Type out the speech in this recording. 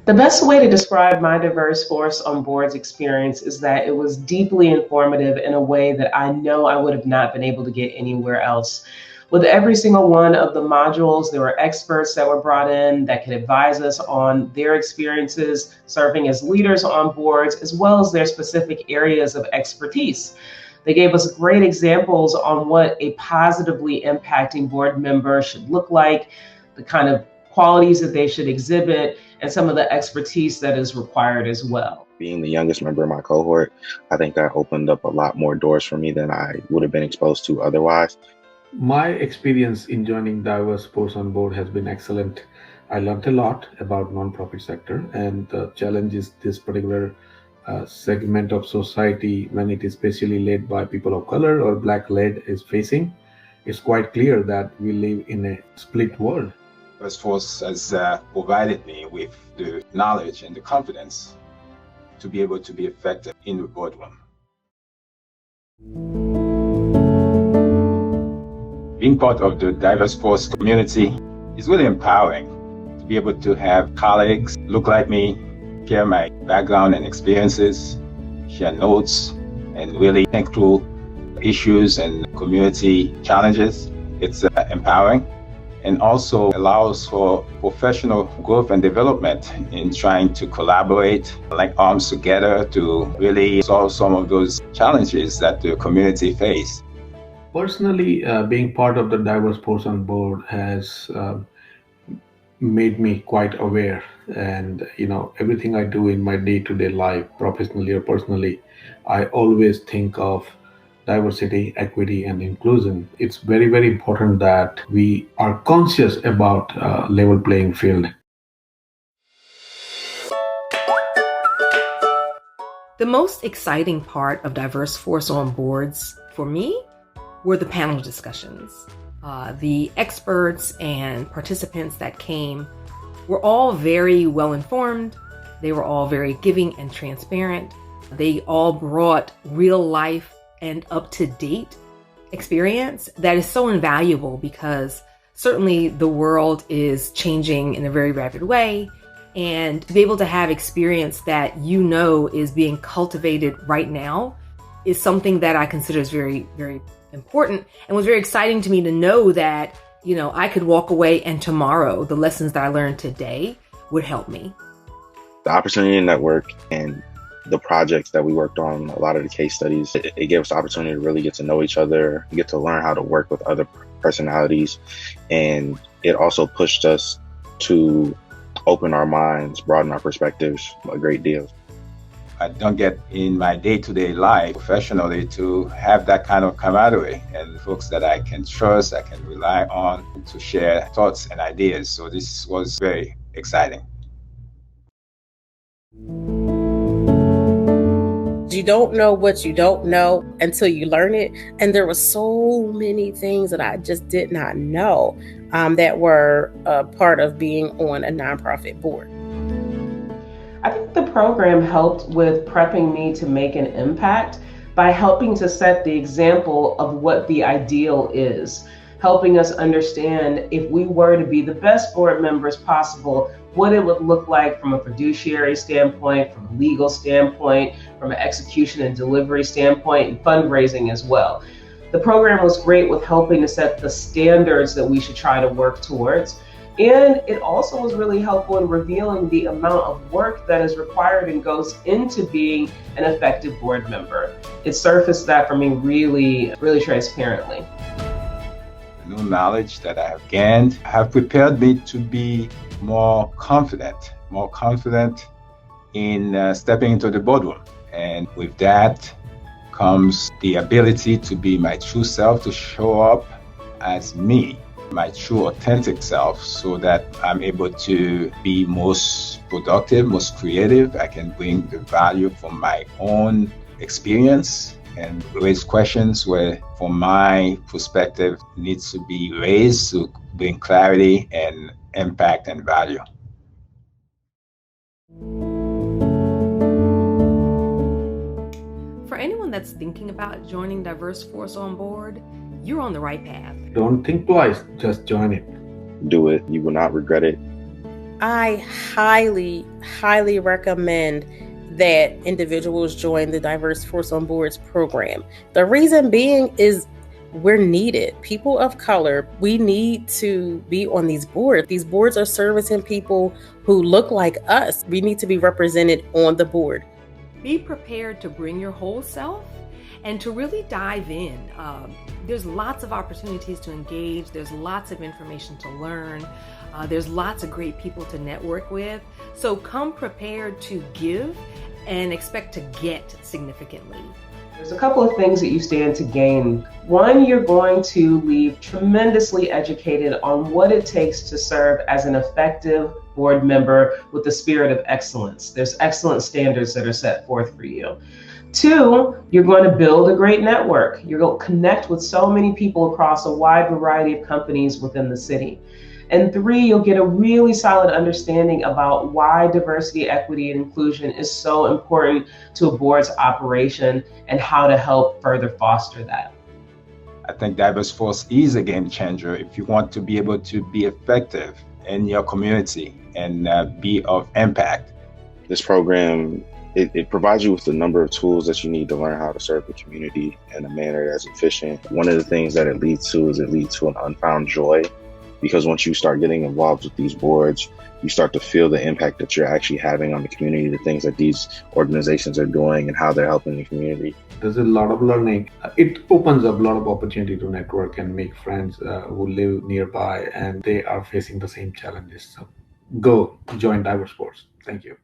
The best way to describe my diverse force on boards experience is that it was deeply informative in a way that I know I would have not been able to get anywhere else. With every single one of the modules, there were experts that were brought in that could advise us on their experiences serving as leaders on boards, as well as their specific areas of expertise. They gave us great examples on what a positively impacting board member should look like, the kind of qualities that they should exhibit, and some of the expertise that is required as well. Being the youngest member of my cohort, I think that opened up a lot more doors for me than I would have been exposed to otherwise. My experience in joining diverse sports on board has been excellent. I learned a lot about nonprofit sector and the challenges this particular segment of society, when it is especially led by people of color or Black led, is facing. It's quite clear that we live in a split world. This force has provided me with the knowledge and the confidence to be able to be effective in the boardroom. Being part of the diverse force community is really empowering to be able to have colleagues look like me, share my background and experiences, share notes, and really think through issues and community challenges. It's empowering and also allows for professional growth and development in trying to collaborate, link arms together to really solve some of those challenges that the community face. Personally, being part of the diverse sports on board has made me quite aware, and everything I do in my day-to-day life, professionally or personally, I always think of diversity, equity, and inclusion. It's very, very important that we are conscious about level playing field. The most exciting part of diverse force on boards for me were the panel discussions. The experts and participants that came were all very well informed. They were all very giving and transparent. They all brought real life and up-to-date experience that is so invaluable, because certainly the world is changing in a very rapid way, and to be able to have experience that is being cultivated right now is something that I consider is very, very important, and was very exciting to me to know that, I could walk away and tomorrow the lessons that I learned today would help me. The opportunity to network and the projects that we worked on, a lot of the case studies, it gave us the opportunity to really get to know each other, get to learn how to work with other personalities. And it also pushed us to open our minds, broaden our perspectives a great deal. I don't get in my day-to-day life professionally to have that kind of camaraderie and folks that I can trust, I can rely on to share thoughts and ideas. So this was very exciting. You don't know what you don't know until you learn it. And there were so many things that I just did not know that were part of being on a nonprofit board. I think the program helped with prepping me to make an impact by helping to set the example of what the ideal is, helping us understand if we were to be the best board members possible, what it would look like from a fiduciary standpoint, from a legal standpoint, from an execution and delivery standpoint, and fundraising as well. The program was great with helping to set the standards that we should try to work towards. And it also was really helpful in revealing the amount of work that is required and goes into being an effective board member. It surfaced that for me really, really transparently. The new knowledge that I have gained have prepared me to be more confident in stepping into the boardroom. And with that comes the ability to be my true self, to show up as me, my true authentic self, so that I'm able to be most productive, most creative. I can bring the value from my own experience and raise questions where, from my perspective, needs to be raised to bring clarity and impact and value. For anyone that's thinking about joining Diverse Force on board, you're on the right path. Don't think twice, just join it. Do it. You will not regret it. I highly, highly recommend that individuals join the Diverse Force on Boards program. The reason being is we're needed. People of color, we need to be on these boards. These boards are servicing people who look like us. We need to be represented on the board. Be prepared to bring your whole self and to really dive in. There's lots of opportunities to engage. There's lots of information to learn. There's lots of great people to network with. So come prepared to give and expect to get significantly. There's a couple of things that you stand to gain. One, you're going to leave tremendously educated on what it takes to serve as an effective board member with the spirit of excellence. There's excellent standards that are set forth for you. Two, you're going to build a great network. You're going to connect with so many people across a wide variety of companies within the city. And three, you'll get a really solid understanding about why diversity, equity, and inclusion is so important to a board's operation and how to help further foster that. I think Diverse Force is a game changer if you want to be able to be effective in your community and be of impact. This program, it provides you with a number of tools that you need to learn how to serve the community in a manner that's efficient. One of the things that it leads to is it leads to an unfound joy, because once you start getting involved with these boards, you start to feel the impact that you're actually having on the community, the things that these organizations are doing and how they're helping the community. There's a lot of learning. It opens up a lot of opportunity to network and make friends who live nearby and they are facing the same challenges. So go join Diverse Force. Thank you.